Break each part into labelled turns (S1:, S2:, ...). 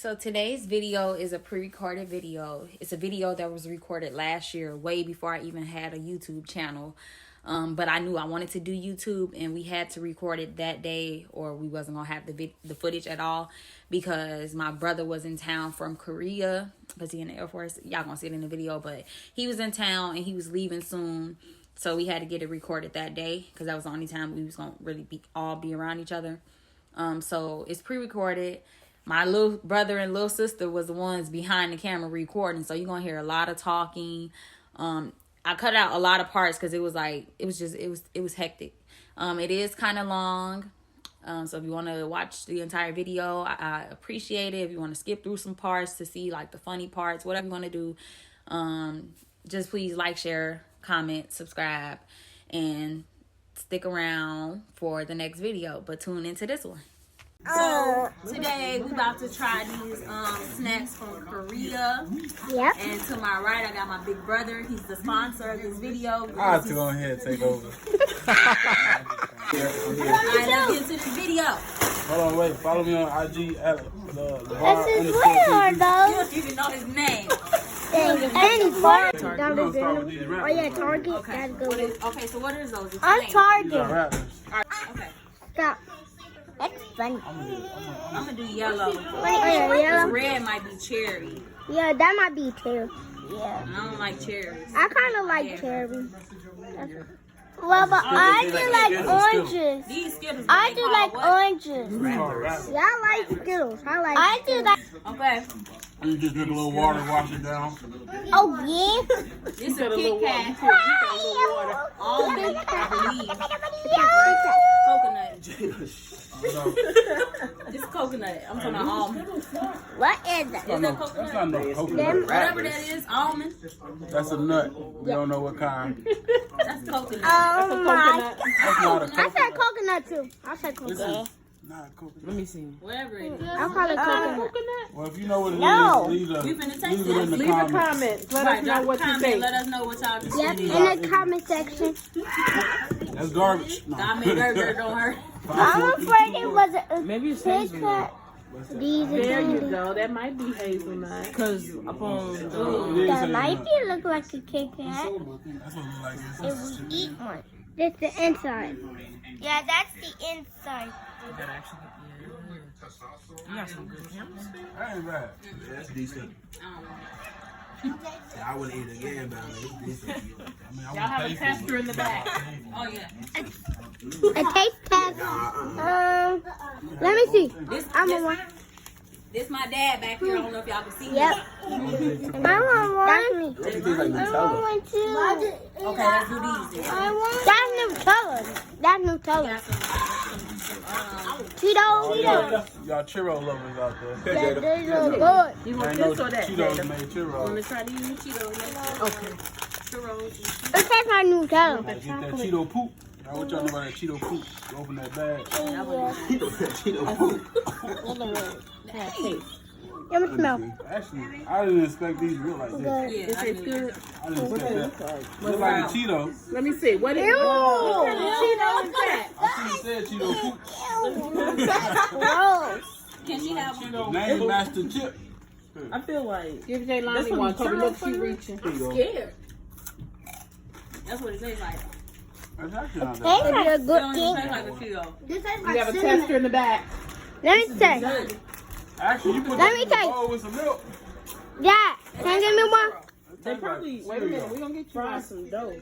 S1: So today's video is a pre-recorded video. It's a video that was recorded last year, way before I even had a YouTube channel. But I knew I wanted to do YouTube, and we had to record it that day, or we wasn't gonna have the footage at all, because my brother was in town from Korea, because he in the Air Force. Y'all gonna see it in the video, but he was in town and he was leaving soon, so we had to get it recorded that day because that was the only time we was gonna really all be around each other. So it's pre-recorded. My little brother and little sister was the ones behind the camera recording, so you're gonna hear a lot of talking. I cut out a lot of parts because it was hectic. It is kind of long, so if you want to watch the entire video, I appreciate it. If you want to skip through some parts to see like the funny parts, whatever you want to do, just please like, share, comment, subscribe, and stick around for the next video. But tune into this one. So today we about to try these snacks from Korea.
S2: Yep.
S1: And to my right, I got my big brother. He's the sponsor of this video.
S3: I'll have to go ahead and take over.
S1: Alright, let's get into this video.
S3: Hold on, wait. Follow me on IG at
S2: This is weird,
S1: You
S2: though.
S1: don't even know his name.
S2: Any part.
S3: We're gonna start with these
S2: Oh,
S3: rappers.
S2: yeah, Target.
S1: Okay.
S2: That's good.
S1: Okay, so what is those?
S2: I'm
S1: Explain.
S3: These are
S2: Target.
S3: rappers.
S1: Okay,
S2: Stop. That's funny.
S1: I'm gonna do yellow.
S2: Oh, yeah, yellow.
S1: Red might be cherry.
S2: Yeah, that might be too. Yeah.
S1: And I don't like cherries.
S2: I kind of like cherry. Well, but I do like oranges.
S1: These Skittles.
S2: I do like
S1: what?
S2: oranges.
S3: These are rappers.
S2: Yeah, I like Skittles. I do like.
S1: Okay,
S3: You just drink a little water, wash it down.
S2: Oh, yeah.
S1: this is a Kit Kat. Almond, I believe. Coconut. It's coconut. I'm talking about almond.
S2: What is that?
S1: Is that coconut?
S3: That's not no coconut.
S1: Whatever that is, almond.
S3: That's a nut. We don't know what kind.
S1: That's coconut.
S2: Oh, my.
S3: That's not a
S2: I said
S3: coconut.
S2: coconut, too. I said
S3: This
S2: coconut.
S3: is not a coconut.
S4: Let me see.
S1: Whatever it is.
S2: I'll call it coconut.
S3: Well, if you know what it is,
S2: No.
S3: leave
S1: We finna taste
S3: it in the
S4: Leave a
S3: comments.
S4: comment. Let
S1: Right,
S4: us know
S1: drop a
S4: what you
S1: comment.
S4: think.
S1: Let us know what y'all just
S2: Yep,
S1: said.
S2: in the comment section.
S3: That's garbage. No.
S1: I mean, burger don't hurt.
S2: I'm afraid it was a
S4: Maybe it's
S2: Kit
S4: hazelnut.
S2: Kat. These are
S4: There you
S2: candy.
S4: go. That might be hazelnut. Because upon
S3: It is
S2: That might
S3: hazelnut.
S2: be look like a Kit Kat.
S3: That's what it looks like.
S2: If we eat one. That's the inside. Yeah, that's the inside.
S4: you got some good cameras.
S3: That ain't bad.
S5: Yeah, that's decent. I wouldn't eat it again, but it's decent.
S3: I mean, I
S4: Y'all have a
S3: would pay for
S4: tester
S3: it.
S4: in the back.
S1: Oh, yeah.
S2: A taste test. Let me see. I'm a one.
S1: This my dad back here. I don't know if y'all can see
S2: Yep.
S1: him.
S2: I want one. That's me.
S5: It tastes like
S2: I
S5: Nutella.
S2: want two.
S1: Okay, let's do these then.
S2: I want. That's Nutella. That's Nutella.
S1: Got some,
S2: Cheetos.
S3: Y'all churro lovers out there.
S2: Yeah, they look good.
S4: You
S3: I
S4: want
S3: ain't know
S4: this or that?
S3: Cheetos
S4: Jada?
S3: made
S4: Want
S3: churros.
S4: to try these?
S1: Cheetos.
S4: Okay.
S1: Churros.
S2: It tastes like Nutella.
S3: Get that Cheeto poop. Now what y'all know about that Cheeto poop? Open that bag.
S5: Cheeto poop.
S2: Let me smell.
S3: Actually, I didn't expect these to look like this.
S2: Good.
S1: Yeah,
S4: It
S1: I
S4: tastes
S1: do.
S4: good.
S3: I didn't expect that. Look like a Cheeto.
S4: Let me see. What is
S2: Ew.
S4: what kind of Cheeto is that?
S3: I should have said Cheeto poop.
S2: Gross.
S1: Can she have one?
S3: Name Master Chip.
S4: I feel like. Give Jay Lonnie one. Kobe, look, she reaching.
S1: I'm scared. That's what it tastes like.
S3: That's actually not that.
S2: Tastes like a
S1: It
S2: good
S1: don't even
S2: thing.
S1: taste like a Cheeto.
S2: This tastes
S4: You have a tester in the back.
S2: Let me say.
S1: Good.
S3: Actually, you put
S2: Let
S3: that
S2: me
S3: in the
S2: taste.
S3: bowl with some milk.
S2: Yeah. Can you give me one?
S4: They probably. Wait a minute. We're going to get you some dough.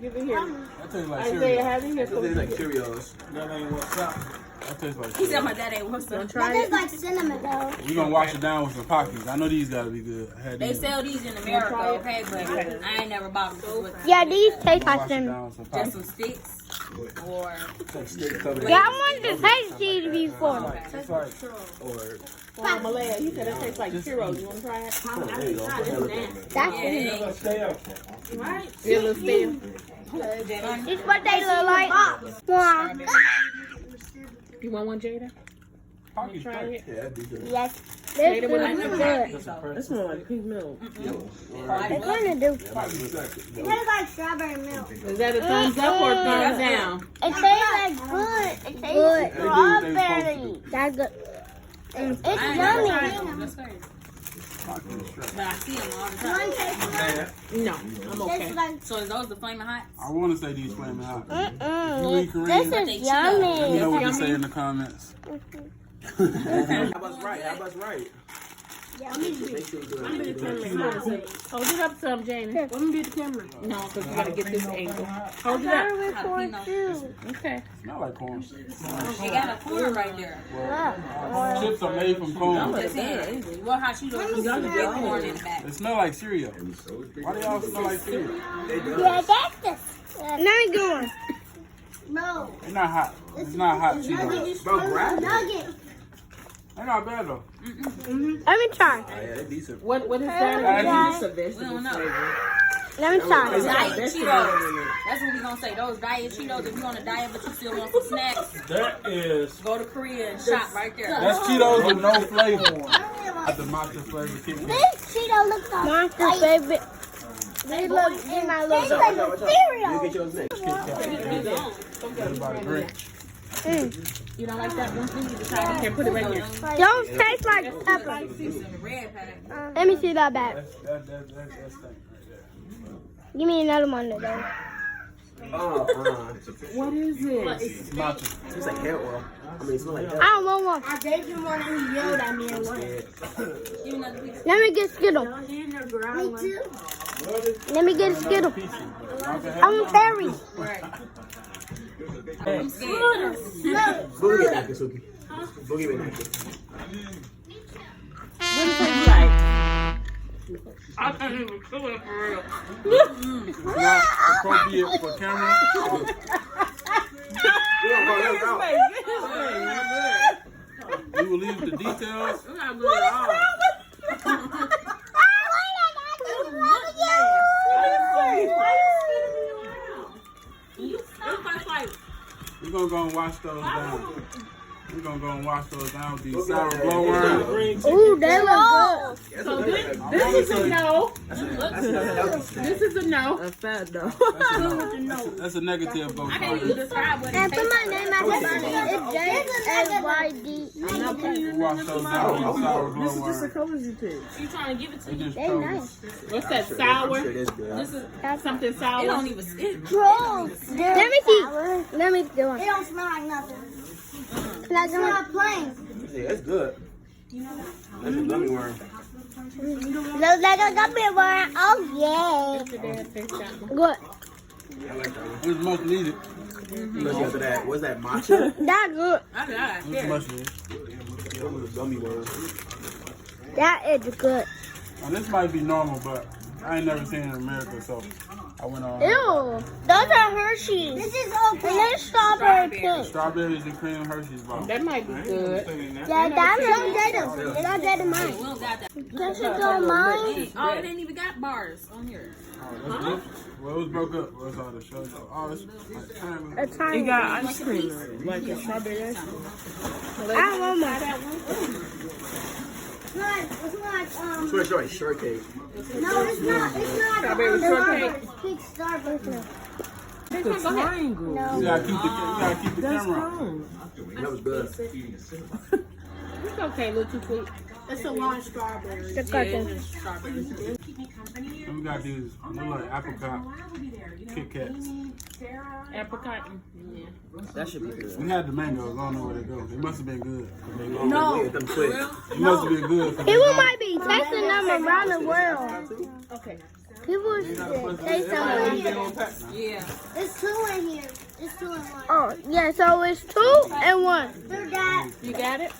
S4: Give it here.
S3: That tastes like
S4: Isaiah,
S3: cereal.
S4: have it here.
S5: It tastes like Cheerios.
S3: That ain't what's up. That tastes like
S1: He said
S3: cereal.
S1: my dad ain't want some.
S4: Don't try it.
S2: like cinnamon though.
S3: We're gonna wash it down with some Pockies. I know these gotta be good. I had
S1: They
S3: these.
S1: sell these in America, okay, but I ain't never bought them. So
S2: Yeah, these taste like
S3: Wash it
S2: cinnamon.
S3: down with some
S1: just
S3: Pockies.
S1: some sticks or
S5: Like steak covered
S2: Yeah, I wanted to taste these before.
S3: It's like,
S5: or
S4: Malaya, he said it tastes like churros. You want to try it?
S5: there you go.
S2: That's
S1: yeah,
S2: it.
S1: it
S4: Get a little stale.
S1: ain't.
S2: This what they look like. Wow.
S4: You want one, Jada?
S3: Pockies
S4: Try
S3: great.
S4: it.
S5: Yeah, that's decent.
S2: Yes.
S4: Jada,
S2: This
S4: what
S2: is
S4: I
S1: never
S2: good.
S1: had these though.
S4: That smells like pink milk.
S2: They kind of do. It tastes like strawberry milk.
S4: Is that a thumbs up or a thumbs down?
S2: It tastes like good. It tastes like strawberry. That's good. It's
S1: I ain't never tried
S2: yummy.
S1: them. That's crazy.
S3: Fuck this shit.
S1: But I see them all the
S2: You want
S1: time.
S2: to taste one?
S4: No, I'm okay.
S2: Taste one.
S1: So is those the Flaming Hot?
S3: I want to say these flaming hot. You eat
S2: Mm-mm.
S3: Korean?
S2: This
S1: They
S2: is
S1: Cheetos.
S3: Let me know
S2: yummy.
S3: what you say in the comments.
S5: How about right? How about right? Make sure you do it.
S4: Hold it up some, Jane. Let me be the camera. No, because you gotta get this angle. Hold it up.
S1: Jalapeno.
S4: Okay.
S3: Smell like corn.
S1: They got a corn right there.
S3: Chips are made from corn.
S1: That's it. Well, hot Cheetos is the big corn in the back.
S3: They smell like cereal. Why do y'all smell like cereal?
S2: Yeah, that's the. Not good. No.
S3: They're not hot. It's not hot Cheetos.
S5: Bro, grab it.
S2: Nugget.
S3: They're not bad though.
S2: Let me try.
S5: Oh, yeah, they decent.
S4: What is that?
S3: Yeah.
S4: It's a
S1: We
S4: vegetable
S1: don't know.
S4: flavor.
S2: Let me try.
S1: Diet Cheetos. That's what we gonna say. Those diet Cheetos. If you on a diet but you still want some snacks,
S3: That is.
S1: go to Korea and shop right there.
S3: That's Cheetos with no flavor. At the matcha flavor Kit Kat.
S2: This Cheeto looks like Monster's favorite. They look, they might look like a
S5: You
S2: cereal.
S5: get yours next.
S3: Everybody drink.
S1: You don't like that one? You need to try
S4: Okay, put it right here.
S2: Those taste like pepper.
S1: the red pack.
S2: Let me see that back.
S3: That's thing right
S2: Give me another one today.
S4: What is it?
S3: there. Matcha.
S5: It's like hair oil. I mean, it smells like
S2: I
S5: that.
S2: don't want one. I gave you one and he yelled at me and won.
S1: Give me another piece.
S2: Let me get Skittle. Me too. Let me get a Skittle. I'm a fairy.
S1: Right.
S2: Look.
S5: Boogie get napkin, Suki. Boogie with napkin.
S4: What does it taste like?
S3: It's not appropriate for camera.
S5: We don't go that route.
S3: We will leave the details.
S4: It's not good at all.
S3: We're gonna go and wash those down. We're gonna go and wash those down with these sour glowworms.
S2: Ooh, they look
S4: So this is a no. This is a no. A fat no.
S3: That's a negative vote.
S1: I can't even describe what
S2: good.
S1: it
S2: And put
S1: tastes
S2: my
S1: like.
S2: name at the JSYD.
S3: We wash those down with these sour glowworms.
S4: colors you picked.
S1: You trying to give it to
S3: They
S1: me?
S3: just
S2: They
S3: told
S2: nice.
S3: us.
S4: What's that,
S5: I'm
S4: sour?
S5: sure it is good.
S1: This is.
S4: Something
S1: It
S4: sour?
S1: don't even. It,
S2: Let me see. Let me do it. It don't smell like nothing. It smells plain.
S5: Yeah, it's good. That's a gummy worm.
S2: Looks like a gummy worm. Oh, yeah. Good.
S5: I like that one.
S3: It's much needed.
S5: Let's get to that. What's that, matcha?
S2: That's good.
S1: I got it.
S3: It's much needed.
S5: That was a gummy worm.
S2: That is good.
S3: Now, this might be normal, but I ain't never seen it in America, so I went on.
S2: Ew. Those are Hershey's. This is okay. And there's strawberry too.
S3: Strawberries and cream Hershey's bar.
S4: That might be good.
S2: Yeah, that's don't get them. They don't get them
S1: We
S2: mine.
S1: don't got that.
S2: This is on mine.
S1: Oh, it ain't even got bars on here.
S3: Well, it was broke up. What's all the show? Oh, it's like tiny.
S2: A tiny.
S4: You got ice cream. Like a strawberry ice cream.
S2: I don't want mine. It's like,
S5: Sweet joy shortcake.
S2: no, it's not. It's not.
S4: Strawberry shortcake.
S2: It's Starburst.
S4: It's a triangle.
S2: No.
S3: You gotta keep the camera on.
S5: That was good.
S4: It's okay, little sweet.
S2: It's a long strawberry. The
S1: Yeah,
S2: cookie.
S1: it's strawberries.
S3: And we got these look like apricot Kit Kats.
S4: Apricot. Yeah.
S5: That should be good.
S3: We had the mangoes. I don't know where they go. They must have been good.
S5: No. Them quick.
S3: It must have been good.
S2: People might be tasting them around the world.
S4: Okay.
S2: People should taste them.
S1: Yeah.
S2: There's two in here. There's two in one. Oh, yeah, so it's 2 and 1.
S4: You got it?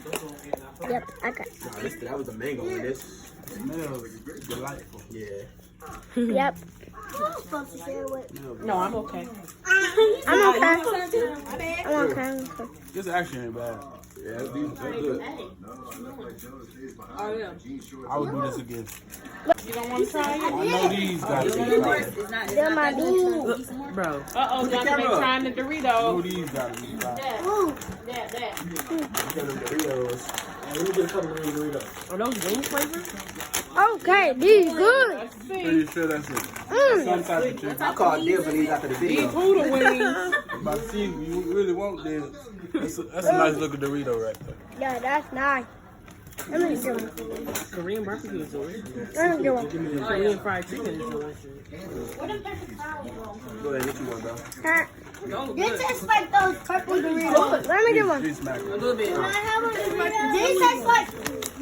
S2: Yep, I got it.
S5: Nah, that was the mango in this.
S3: It smells delightful.
S5: Yeah.
S2: Yep. I'm supposed to share with.
S4: No, I'm okay.
S2: I'm okay. I'm okay.
S3: This actually ain't bad.
S5: Yeah, that's good.
S1: Oh, yeah.
S3: I would do this again.
S4: You don't want to try it?
S3: I know these got to be fried.
S1: It's not. It's
S2: They're
S1: not
S2: my
S1: that
S2: beans.
S1: good.
S4: Bro. Uh-oh, Jonathan
S5: camera up.
S4: trying the
S3: I know
S4: Dorito.
S3: these got to be fried.
S2: Ooh.
S5: Get them Doritos. Let me get a couple of Doritos.
S4: Are those wing flavors?
S2: Okay, these good.
S4: Let's see.
S3: Pretty sure that's it.
S2: Mm.
S3: Some type of chicken.
S5: I called dibs on these after the
S4: These
S5: video.
S4: Huda wings.
S3: But see, you really want this. That's a nice looking Dorito right there.
S2: Yeah, that's nice. Let me do one.
S4: Korean barbecue is delicious.
S2: Let me do one.
S4: Korean fried chicken is delicious.
S5: Go ahead, what you want, bro?
S2: Huh? This tastes like those purple Doritos. Let me do one.
S3: Street smack.
S4: A little bit.
S2: Can I have one?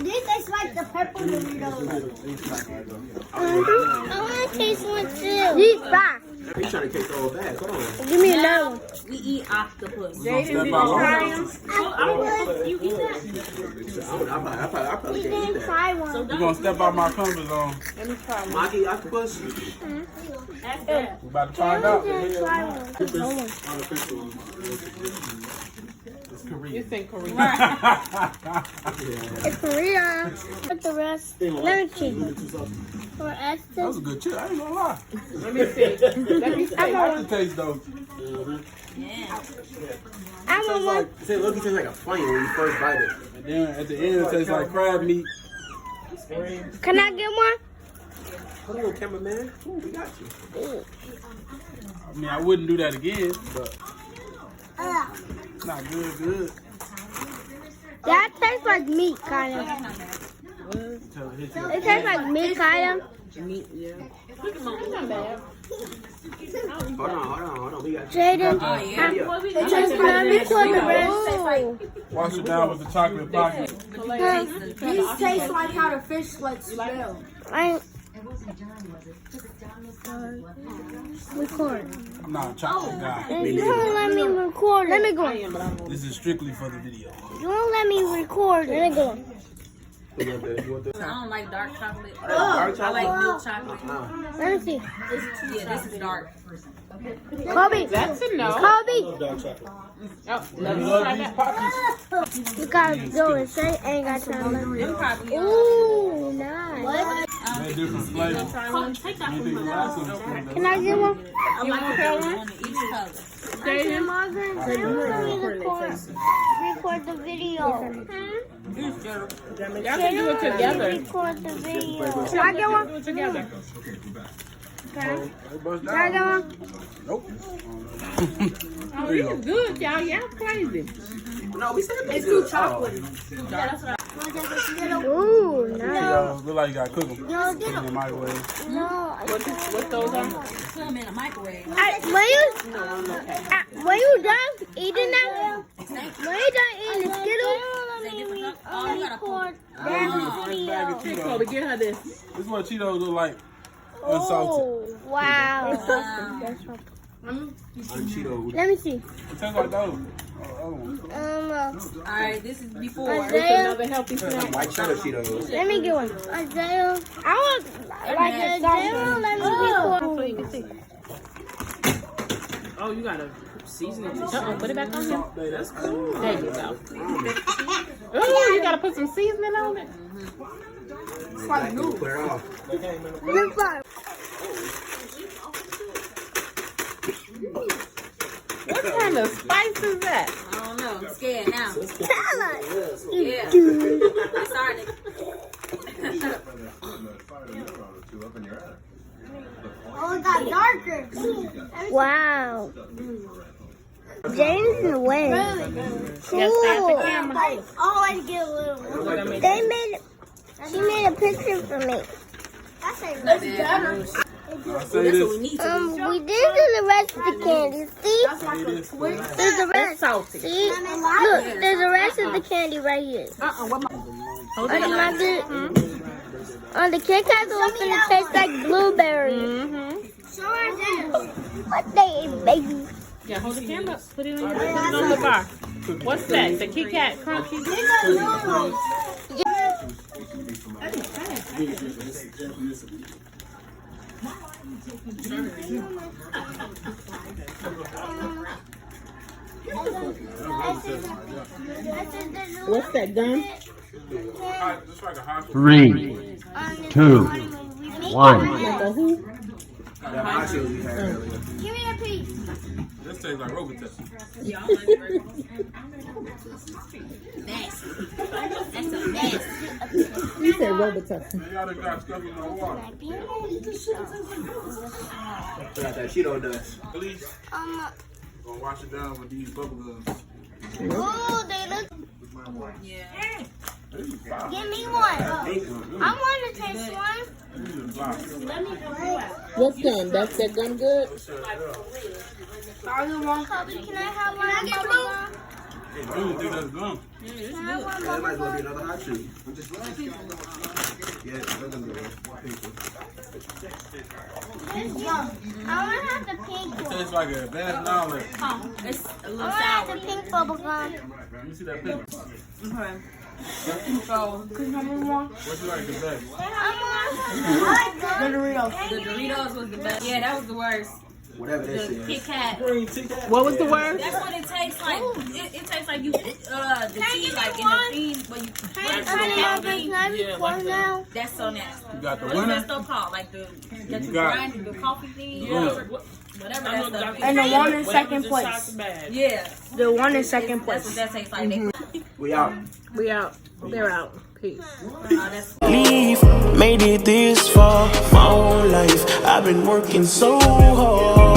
S2: This tastes like the purple Doritos. I want to taste one too. These back.
S5: He's trying to take the whole bag. Hold on.
S2: Give me another one.
S4: We eat octopus.
S3: Jaden,
S4: Did you try them? You eat that?
S5: I probably
S2: You
S5: can't eat
S2: didn't
S5: that.
S2: try one.
S3: You're going to step out my comfort zone.
S4: Let me try one.
S5: Maki octopus?
S4: That's that.
S3: We're about to find out.
S2: You didn't try one.
S3: It's Korean.
S4: It's in Korea.
S2: It's Korea. Put the rest. Let me see. For
S3: That
S2: Esther.
S3: was a good chip. I ain't gonna lie.
S4: Let me see. Let me see.
S3: I like the taste though.
S2: I want one.
S5: Say, look, it tastes like a flame when you first bite it.
S3: And then at the end, it tastes like crab meat.
S2: Can I get one?
S5: Hold on, cameraman. Ooh, we got you.
S3: I mean, I wouldn't do that again, but it's not good.
S2: That tastes like meat, kind of. It tastes like meat, kind of.
S4: Meat, yeah. It's not bad.
S5: Hold on. We got you.
S2: Jaden, let me pour the rest.
S3: Wash it down with the chocolate pocket.
S6: These taste like how the fish like smell.
S2: Record.
S3: I'm not a chocolate guy.
S2: You don't let me record. Let me go.
S3: This is strictly for the video.
S2: You don't let me record. Let me go.
S5: You want this?
S1: I don't like dark chocolate.
S5: Dark
S1: I
S5: chocolate?
S1: like milk chocolate.
S2: Let me see.
S1: Yeah, this is dark.
S2: Kobe.
S4: That's a no.
S2: Kobe.
S4: Oh, let me
S3: Love
S4: try
S3: these
S4: that.
S3: pockets.
S2: You gotta go and say ain't got time left.
S1: Them probably
S2: Ooh, nice.
S3: They're different flavors.
S1: take that
S3: Anything you like some food,
S2: Can I get one?
S1: I like the one in each color.
S4: Jaden.
S2: Record the video.
S4: Y'all can do it together.
S2: Record the video.
S4: Can I get one? Do it together.
S2: Can I get one?
S3: Nope.
S4: Oh, this is good, y'all. Y'all crazy.
S5: No, we said
S6: It's too chocolate.
S2: Ooh, nice.
S3: Look like you gotta cook them.
S2: No,
S3: Put them in the microwave.
S2: no.
S4: What those are?
S1: Put them in a microwave.
S2: When you done eating that, when you done eating the Skittles,
S1: Oh, you gotta put
S3: Fresh bag of
S4: Kobe,
S3: Cheetos.
S4: get her this.
S3: This is what Cheetos look like. Unsalted.
S2: oh, wow.
S5: Cheetos.
S2: Let me see.
S3: It tastes like those. Oh,
S1: Alright, this is before.
S2: Isaiah,
S4: Another healthy snack.
S5: White cheddar Cheetos.
S2: let me get one. Isaiah, I want like Isaiah, let me record.
S4: So you can see. Oh, you gotta season it. Put it back on here.
S5: That's cool.
S4: There you go. Oh, you gotta put some seasoning on it.
S5: It's like new. Put it off.
S2: Number 5.
S4: What kind of spice is that?
S1: I don't know. I'm scared now.
S2: Tell us.
S1: Yeah. I started.
S2: Oh, it got darker. Wow. James is winning. Cool. Always get a little. She made a picture for me.
S6: It's better.
S3: I say this.
S2: We did do the rest of the candy. See? There's the rest.
S4: Salty.
S2: See? Look, there's the rest of the candy right here. On the Kit Kats, it's gonna taste like blueberries. What they eat, baby?
S4: Yeah, hold the camera up. Put it on the bar. What's that? The Kit Kat Crunchy? What's that, gum?
S7: 3, 2, 1.
S4: Number who?
S5: That hot shit we had earlier.
S2: Give me a piece.
S3: This tastes like Robitussin.
S1: Nasty. That's so nasty.
S4: You said Robitussin.
S3: Y'all done got stuff in the water.
S5: Put out that Cheeto dust.
S3: Please. Gonna wash it down with these bubble gums.
S2: Oh, they look.
S1: Yeah.
S2: Give me one. I want to taste one.
S4: What's gum? That's that gum good?
S2: Kobe, can I have one?
S3: I don't think that's gum.
S2: Can I have one?
S5: That might as well be another hot shoe. Yeah, that's gonna be
S2: I want to have the pink
S3: It
S2: one.
S3: tastes like a bad knowledge.
S1: It's a
S2: I
S1: little
S2: want to have
S1: sour.
S2: the pink bubble gum.
S3: Let me see that picture.
S1: Okay.
S3: What you like the best?
S2: I want
S6: The Doritos.
S1: The Doritos was the best. Yeah, that was the worst.
S5: whatever that
S1: The
S5: shit
S1: Kit
S5: is.
S1: Kat.
S4: What was the word?
S1: That's what it tastes like. It tastes like you the tea like in the thing, but you
S2: Can I record now?
S1: that's so nasty.
S3: You got the
S1: What is that
S3: winner.
S1: stuff called? Like the that you
S3: got-
S1: grind the coffee thing?
S3: Yeah.
S1: Whatever that stuff is.
S6: And the one in second place.
S1: Yeah.
S6: The one in second
S1: That's
S6: place.
S1: what that tastes like.
S5: We out.
S4: We out. They're out. Peace.
S1: That's
S8: Leave, made it this far, my whole life. I've been working so hard.